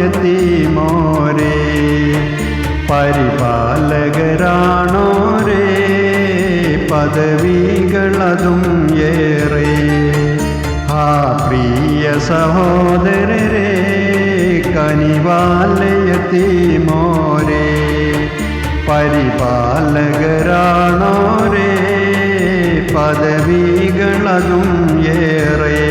യതീമോരേ പരിപാലകരാണോരേ പദവികളതും ഏറെ. ആ പ്രിയ സഹോദരരേ കനിവാല യതീമോരേ പരിപാലകരാണോരേ പദവികളതും ഏറെ.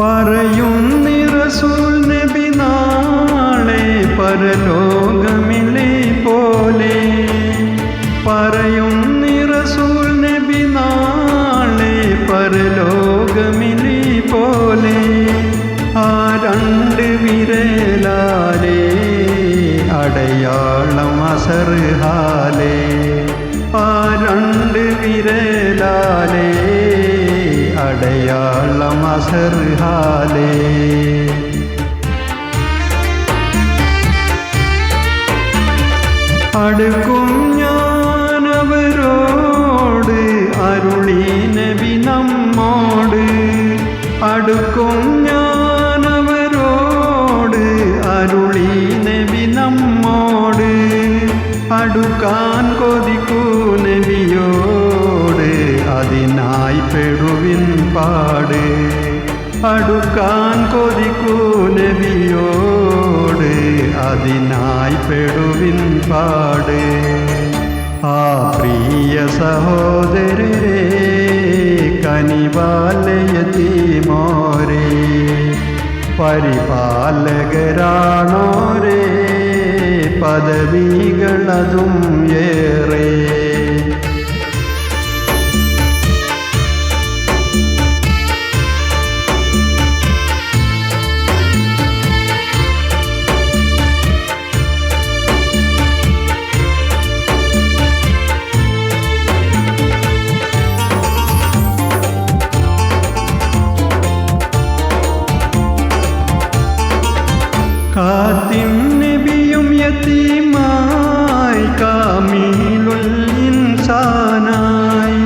പറയുന്നി റസൂൽ നബി നാളെ പരലോകമിലെ പോലെ. പറയുന്നി റസൂൽ നബി നാളെ പരലോകമിലെ പോലെ. ആ രണ്ട് വിരലാലേ അടയാളം അസർഹാലേ. ആ രണ്ട് വിരലാലേ അടയാളം അസർഹാലേ. അടുക്കും ഞാനവരോട് അരുളി നബി നമ്മോട്. അടുക്കും ഞാനവരോട് അരുളി നബി നമ്മോട്. അടുക്കാൻ കൊതിക്കൂ നബിയോട് അതിനായി പെടുവിൻ പാട്. അടുക്കാൻ കൊതിക്കൂ നബിയോട് അതിനായി പെടുവിൻ പാട്. ആ പ്രിയ സഹോദരരേ കനിവാല യതീമോരേ പരിപാലകരാണോരേ പദവികളതും ഏറെ. ഖാതിം നബിയും യതീമായി കാമിലുൽ ഇൻസാനായി.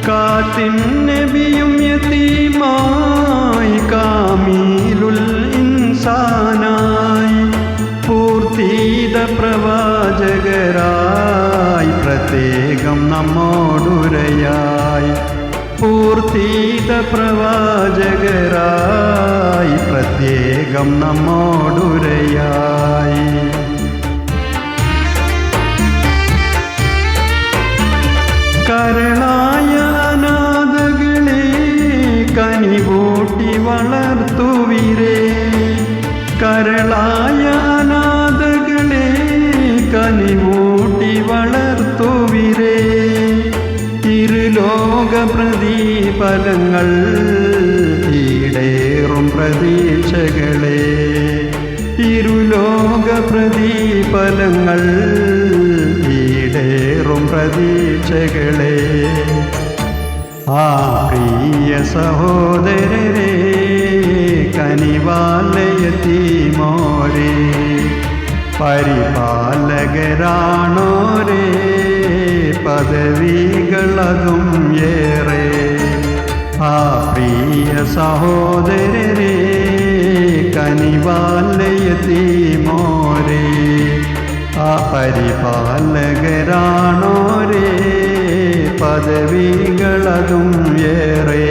ഖാതിം നബിയും യതീമായി കാമിലുൽ ഇൻസാനായി. പൂർത്തീത പ്രവാചകരായി പ്രത്യേകം നമ്മോടുരയായി. പൂർത്തീത പ്രവാചകരായി പ്രത്യേകം നമ്മോടുരയായി. കരളായ അനാഥകളെ കനിവൂട്ടി വളർത്തുവിരേ. കരളായ അനാഥകളെ കനിവൂട്ടി വളർത്തുവിരേ. ഇരുലോക പ്രതിഫലങ്ങൾ ഈടേറും പ്രതീക്ഷകളെ. ഇരുലോക പ്രതിഫലങ്ങൾ ഈടേറും പ്രതീക്ഷകളെ. ആ പ്രിയ സഹോദരരേ കനിവാല യതീമോരേ പരിപാലകരാണോരേ പദവികളതും ഏറെ. ആ പ്രിയ സഹോദരരേ കനിവാല യതീമോരേ ആ പരിപാലകരാണോരേ പദവികളതും ഏറെ.